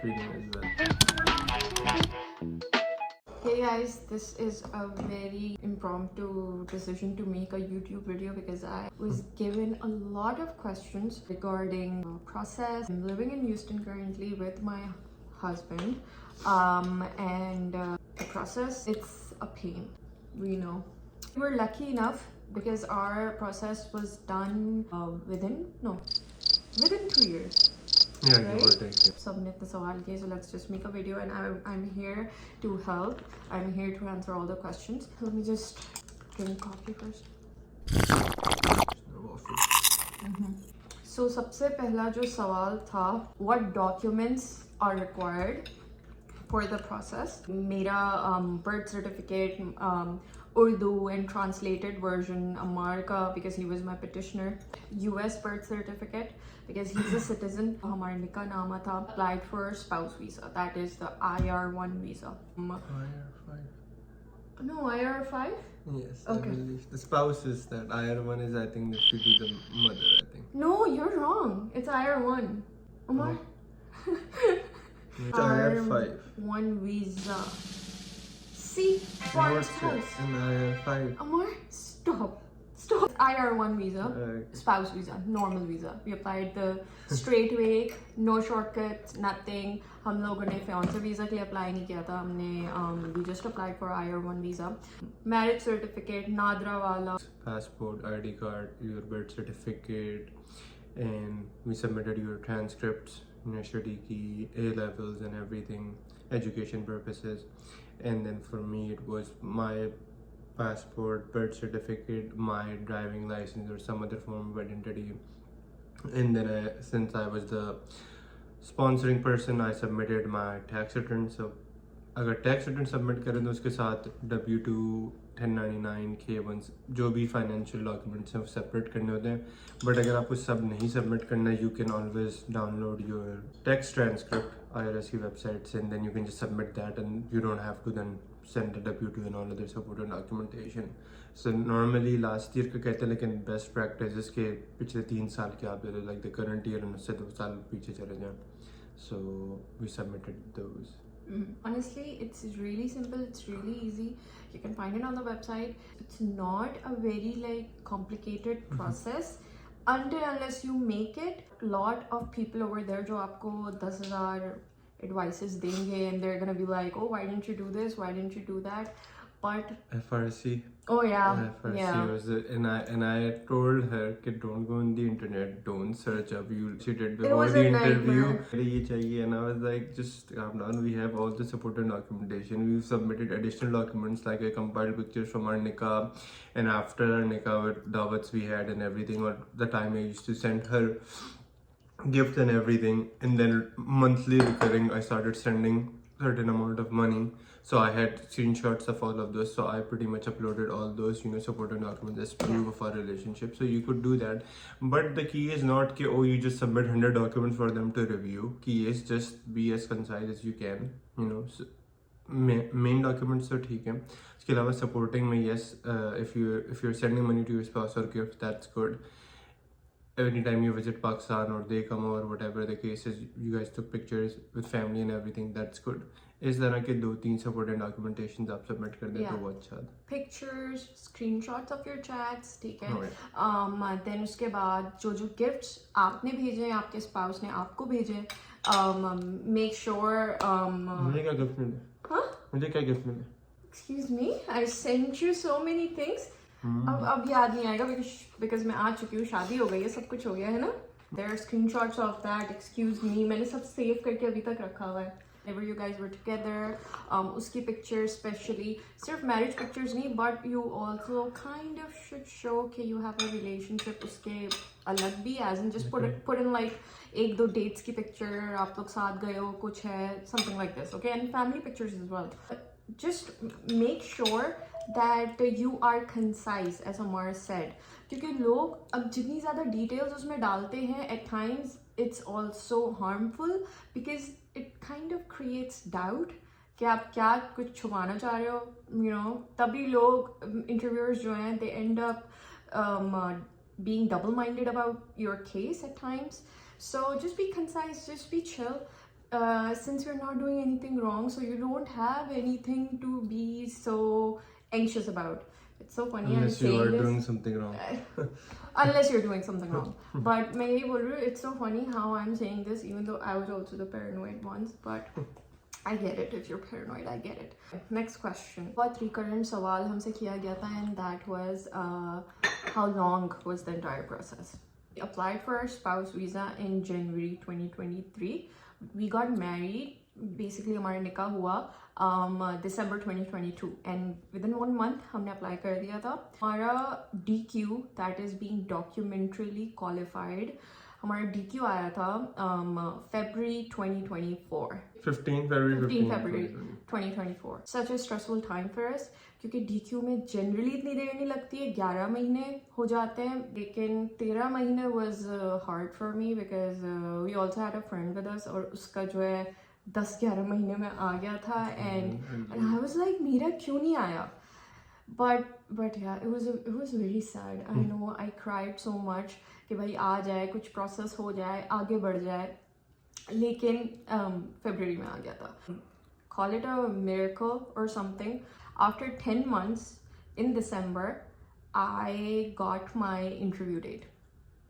feeling as well. Hey guys, this is a very impromptu decision to make a YouTube video because I was given a lot of questions regarding process. I'm living in Houston currently with my husband, and the process, it's a pain, we know. We were lucky enough because our process was done within 2 years. Yeah, Right? give or take. Yeah. Submit the sawal ke, so let's just make a video, and I'm here to help. I'm here to answer all the questions. Let me just drink coffee first. No waffle. So सबसे पहला जो सवाल था, what documents are required for the process? मेरा birth certificate, Urdu and translated version, Ammar ka, because he was my petitioner, US birth certificate because he's a citizen, हमारे निकाह नामा था, applied for spouse visa, that is the IR1 visa. IR5. No, IR5? Yes, Okay. I believe the spouse is that. IR1 is, I think, if you do the mother, I think. No, you're wrong. It's IR1. Ammar. It's IR5. One visa. See, for What's spouse. in IR5? Ammar, stop. Stop. IR1 visa, Okay. spouse visa, normal visa. We applied the straight way, no shortcuts, nothing. हम लोगों ने fiancé visa के लिए apply नहीं किया था. हमने we just applied for IR1 visa. Marriage certificate, Nadra wala. Passport, ID card, your birth certificate, and we submitted your transcripts, study key, A levels, and everything, education purposes. And then for me, it was my passport, birth certificate, my driving license, or some other form of identity. And then since I was the sponsoring person, I submitted my tax return. So अगर tax return submit करें तो उसके साथ W2, 1099, K1 जो भी financial documents हैं वो separate करने होते हैं. बट अगर आपको सब नहीं सबमिट करना है, you can always download your tax transcript IRS की वेबसाइट से, and then you can just submit that and you don't have to then send the W2 and all other support and documentation. So normally last year का कहते हैं, लेकिन best practices के पिछले 3 साल के आप दे दो, like the current year and उससे 2 साल पीछे चले जाएं. So we submitted those. Honestly, it's really simple, it's really easy. You can find it on the website. It's not a very complicated process until unless you make it. A lot of people over there जो आपको 10,000 advices देंगे, and they're gonna be like, oh, why didn't you do this, why didn't you do that? But FRC. oh yeah, FRC yeah. was it, and I told her कि don't go on the internet, don't search up. She did before was the a interview. nightmare. ये चाहिए, and I was like, just calm down. We have all the support and documentation. We've submitted additional documents like a compiled pictures from our nikah, and after our nikah, with dawats we had and everything. Or the time I used to send her gift and everything, and then monthly recurring, I started sending certain amount of money. So I had screenshots of all of those, so I pretty much uploaded all those, support and documents as proof of our relationship. So you could do that, but the key is not कि oh you just submit 100 documents for them to review. Key is just be as concise as you can, so, main documents तो ठीक है. इसके अलावा supporting में yes, if you're sending money to your spouse or gift, that's good. Anytime you visit Pakistan or they come over, whatever the case is, you guys took pictures with family and everything, that's good. इस तरह के 2-3 support and documentation आप submit कर दें तो वो अच्छा है. Pictures, screenshots of your chats, ठीक है. Right. Then उसके बाद जो gifts आपने भेजे, आपके spouse ने आपको भेजे, make sure मुझे क्या गिफ्ट मिले? हाँ? मुझे क्या गिफ्ट मिले? Excuse me, I sent you so many things. अब याद नहीं आएगा because मैं आ चुकी हूँ, शादी हो गई है, सब कुछ हो गया है ना. There are screenshots of that. Excuse me, मैंने सब save करके अभी तक रखा हुआ है. Whenever you guys were together, उसकी pictures, especially सिर्फ marriage pictures नहीं, but you also kind of should show कि you have a relationship उसके अलग भी, as in just put in like 1-2 dates की picture, आप लोग साथ गए हो, कुछ है, something like this, okay, and family pictures as well. Just make sure that you are concise, as Ammar said, क्योंकि लोग अब जितनी ज़्यादा details उसमें डालते हैं, at times it's also harmful because it kind of creates doubt कि आप क्या कुछ छुपाना चाह रहे हो, तभी लोग interviewers जो हैं, they end up being double-minded about your case at times. So just be concise, just be chill. since you're not doing anything wrong, so you don't have anything to be so anxious about. It's so funny. Unless I'm you saying are this. doing something wrong. Unless you're doing something wrong. But मैं यही बोल रही हूँ, it's so funny how I'm saying this, even though I was also the paranoid once, but I get it. If you're paranoid, I get it. Next question. बहुत recurrent सवाल हमसे किया गया था, and that was how long was the entire process? We applied for our spouse visa in January 2023. We got married. Basically हमारा निकाह हुआ December 2022, and within 1 month हमने apply कर दिया था. हमारा DQ, that is being documentarily qualified, हमारा DQ आया था February 2024. 15 February 2024. Such a stressful time for us, क्योंकि DQ में generally इतनी देर नहीं लगती है, 11 महीने हो जाते हैं, लेकिन 13 महीने was hard for me because we also had a friend with us और उसका जो है 10-11 महीने में आ गया था, and I was like मेरा क्यों नहीं आया? But yeah, it was really sad. I know I cried so much कि भाई आ जाए, कुछ process हो जाए, आगे बढ़ जाए, लेकिन February में आ गया था. Call it a miracle or something. After 10 months in December, I got my interview date.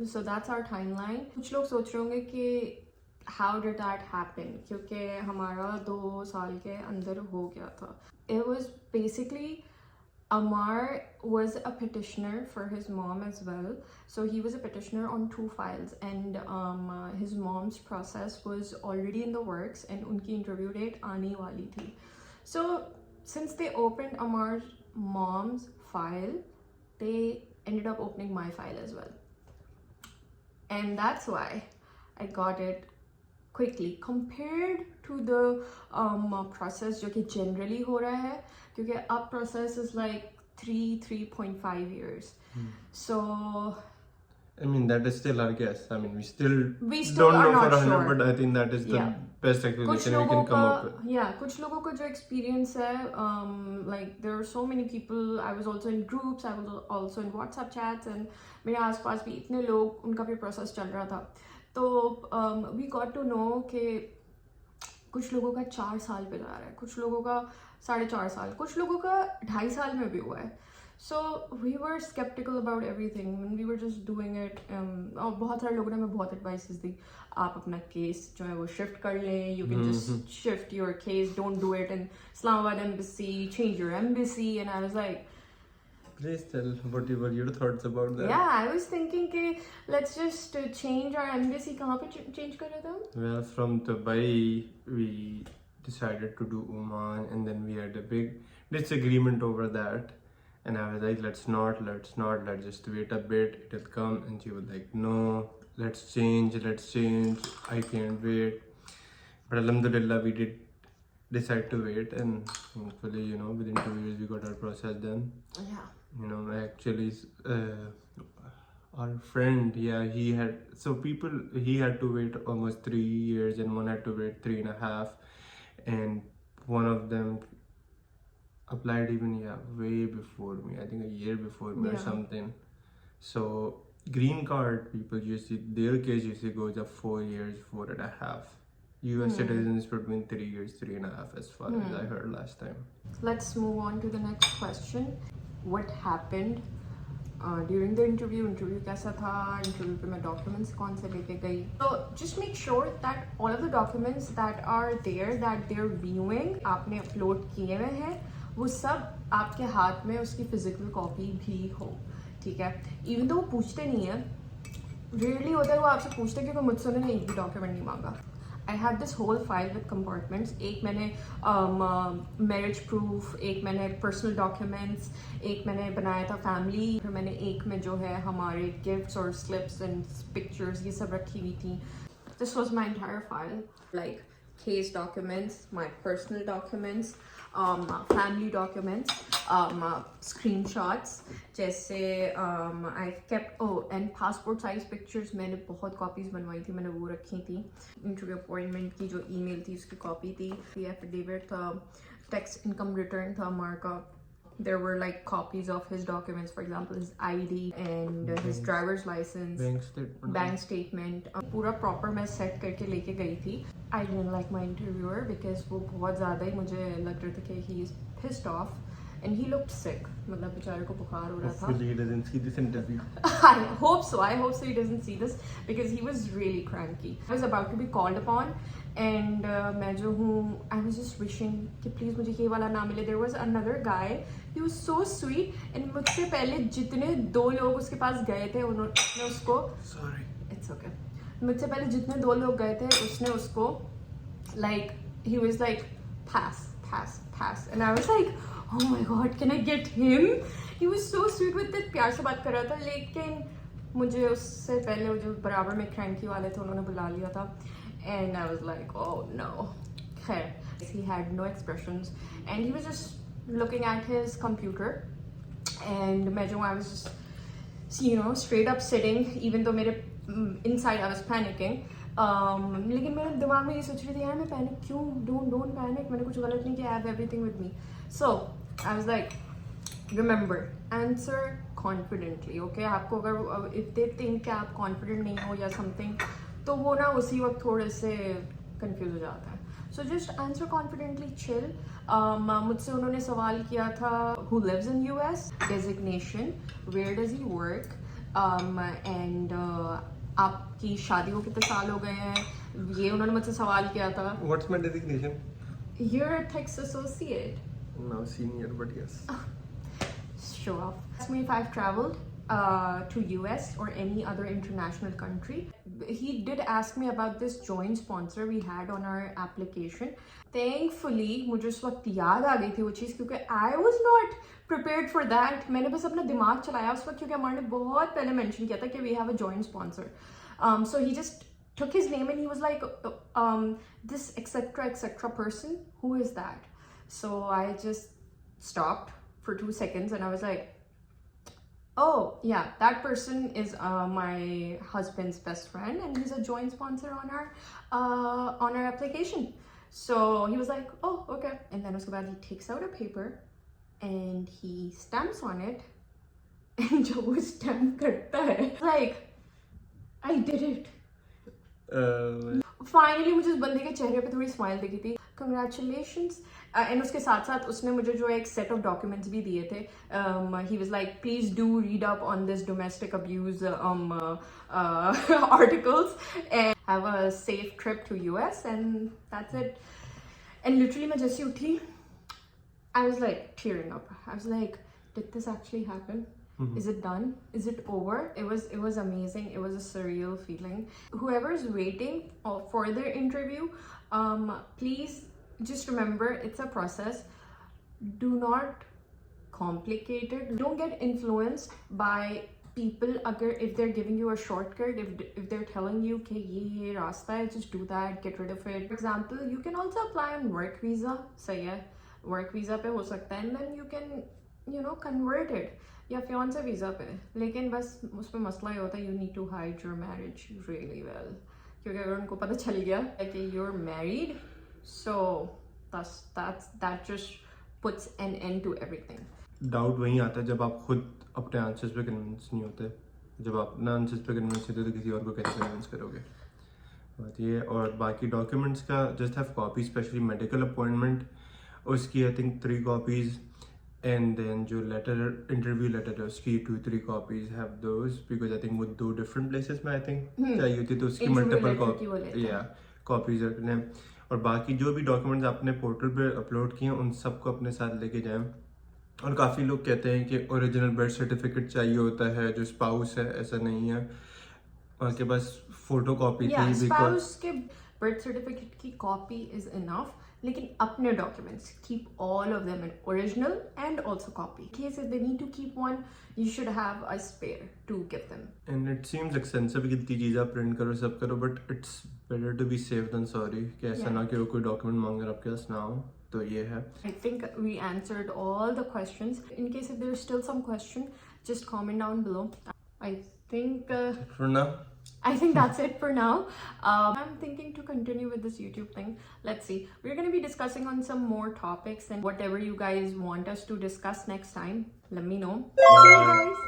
So that's our timeline. कुछ लोग सोच रहे होंगे कि how did that happen? क्योंकि हमारा 2 साल के अंदर हो गया था. It was basically Amar was a petitioner for his mom as well. So he was a petitioner on 2 files, and his mom's process was already in the works, and unki interview date aane wali thi. So since they opened Amar's mom's file, they ended up opening my file as well. And that's why I got it quickly compared to the process जो कि generally हो रहा है, क्योंकि अब process is like 3.5 years. So I mean, that is still our guess. I mean, we still are don't know not for 100, sure. but I think that is the Yeah. best कुछ explanation we लोगों can come up with. का, yeah, कुछ लोगों का जो experience है, like there are so many people. I was also in groups, I was also in WhatsApp chats, and मेरे आसपास भी इतने लोग, उनका भी process चल रहा था. तो we got to know कि कुछ लोगों का 4 साल पे जा रहा है, कुछ लोगों का 4.5 साल, कुछ लोगों का 2.5 साल में भी हुआ है. So we were skeptical about everything when we were just doing it. और बहुत सारे लोगों ने हमें बहुत advices दी, आप अपना केस जो है वो shift कर लें, you can just shift your case, don't do it in Islamabad embassy, change your embassy. And I was like, Please tell what were your thoughts about that. yeah, I was thinking कि let's just change our embassy. कहाँ पे change कर रहे थे हम? Well, from Dubai, we decided to do Oman, and then we had a big disagreement over that. And I was like, let's just wait a bit, it'll come. And she was like, no, let's change, I can't wait. But alhamdulillah, we did decide to wait, and thankfully, within 2 years we got our process done. Yeah. Actually, our friend, he had to wait almost 3 years, and one had to wait 3.5, and one of them applied even way before me. I think a year before me or something. So green card people their case usually goes up 4 years, 4.5. US citizens between 3 years, 3.5, as far as I heard last time. Let's move on to the next question. What happened during the interview? Interview कैसा था? Interview पे मैं documents कौन से लेके गई? So just make sure that all of the documents that are there, that they're viewing, आपने upload किए हुए हैं, वो सब आपके हाथ में उसकी physical copy भी हो, ठीक है? Even though वो पूछते नहीं है, rarely होता है वो आपसे पूछते हैं, क्योंकि मुझसे उन्होंने एक भी document नहीं मांगा. I had this whole file with compartments. एक मैंने marriage proof, एक मैंने personal documents, एक मैंने बनाया था family, फिर मैंने एक में जो है हमारे gifts और slips and pictures ये सब रखी हुई थी. This was my entire file, like case documents, my personal documents, family documents, screenshots, जैसे I've kept, and passport size pictures मैंने बहुत copies बनवाई थी, मैंने वो रखी थी. Interview appointment की जो email थी उसकी copy थी, affidavit था, tax income return था हमारे का, there were like copies of his documents, for example his ID and his driver's license, bank statement, पूरा proper मैं set करके लेके गई थी. I didn't like my interviewer because वो बहुत ज़्यादा ही मुझे लग रहा था कि he is pissed off and he looked sick. मतलब बेचारे को बुखार हो रहा था. Hopefully he doesn't see this interview. I hope so he doesn't see this because he was really cranky. I was about to be called upon and मैं जो हूँ I was just wishing कि please मुझे ये वाला ना मिले. There was another guy, he was so sweet and मुझसे पहले जितने 2 लोग उसके पास गए थे उन्होंने उसको Sorry. It's okay. मुझसे पहले जितने 2 लोग गए थे उसने उसको like he was like pass and I was like oh my god can I get him. He was so sweet with it, प्यार से बात कर रहा था. लेकिन मुझे उससे पहले वो जो बराबर में क्रैंकी वाले थे उन्होंने बुला लिया था and I was like oh no. खैर he had no expressions and he was just looking at his computer and मैं जो I was just straight up sitting even though मेरे inside I was panicking. लेकिन मेरे दिमाग में ये सोच रही थी यार मैं पैनिक क्यों. don't panic, मैंने कुछ गलत नहीं किया. I have everything with me. So I was like remember answer confidently, okay. आपको अगर if they think कि आप confident नहीं हो या something तो वो ना उसी वक्त थोड़े से confuse हो जाता है. So just answer confidently, chill. मुझसे उन्होंने सवाल किया था who lives in US, designation, where does he work, and आपकी शादी को कितने साल हो गए हैं, ये उन्होंने मुझसे सवाल किया था. What's my designation? You're a tax associate. Now senior, but yes. Show off. Asked me if I've traveled to US or any other international country. He did ask me about this joint sponsor we had on our application. Thankfully मुझे उस वक्त याद आ गई थी वो चीज़ क्योंकि I was not prepared for that. मैंने बस अपना दिमाग चलाया उस वक्त क्योंकि हमारे ने बहुत पहले mention किया था कि we have a joint sponsor. So he just took his name and he was like this etc person, who is that? So I just stopped for 2 seconds and I was like oh yeah, that person is my husband's best friend and he's a joint sponsor on our application. So he was like oh okay, and then uske baad he takes out a paper and he stamps on it and jo wo stamp karta hai like I did it. Finally मुझे उस बंदे के चेहरे पे थोड़ी smile दिखी थी. Congratulations. And उसके साथ साथ उसने मुझे जो एक सेट ऑफ डॉक्यूमेंट्स भी दिए थे. He was like please do read up on this domestic abuse articles and have a safe trip to US and that's it. And literally मैं जैसे उठी I was like tearing up. I was like did this actually happen? Is it done? Is it over? It was amazing. It was a surreal feeling. Whoever is waiting for their interview, please just remember it's a process. Do not complicate it. Don't get influenced by people if they're giving you a shortcut, if they're telling you कि ये रास्ता है, just do that, get rid of it. For example, you can also apply on work visa. सही है, work visa पे हो सकता है, and then you can convert it. या fiancé वीज़ा पे. लेकिन बस उस पर मसला ये होता है you need to hide your marriage really well क्योंकि अगर उनको पता चल गया कि you're married, so that just puts an end to everything. Doubt वहीं आता है जब आप खुद अपने आंसर्स पे कन्विंस नहीं होते. जब आप अपने आंसर्स पे कन्विंस होते तो किसी और को कैसे कन्विंस करोगे. बात ये. और बाकी डॉक्यूमेंट्स का just have copy, specially medical appointment उसकी I think 3 copies and then जो interview letter है उसकी 2-3 copies, have those because I think वो 2 different places में I think चाहिए होती तो उसकी multiple copies रखने. और बाकी जो भी documents आपने पोर्टल पे अपलोड किए उन सबको अपने साथ लेके जाएं. और काफ़ी लोग कहते हैं कि ओरिजिनल बर्थ सर्टिफिकेट चाहिए होता है जो स्पाउस है, ऐसा नहीं है. उनके पास फोटो कॉपी थी. स्पाउस के बर्थ सर्टिफिकेट की कॉपी इज इनफ. लेकिन अपने documents keep all of them in original and also copy. In case if they need to keep one, you should have a spare to give them. And it seems expensive कि इतनी चीज़ें आप print करो सब करो, but it's better to be safe than sorry. कि ऐसा ना कि वो कोई डॉक्यूमेंट मांगे और आपके पास ना हो. तो ये है. I think we answered all the questions. In case if there's still some question, just comment down below. I think for now I think that's it for now. I'm thinking to continue with this YouTube thing. Let's see. We're going to be discussing on some more topics and whatever you guys want us to discuss next time. Let me know. See you guys.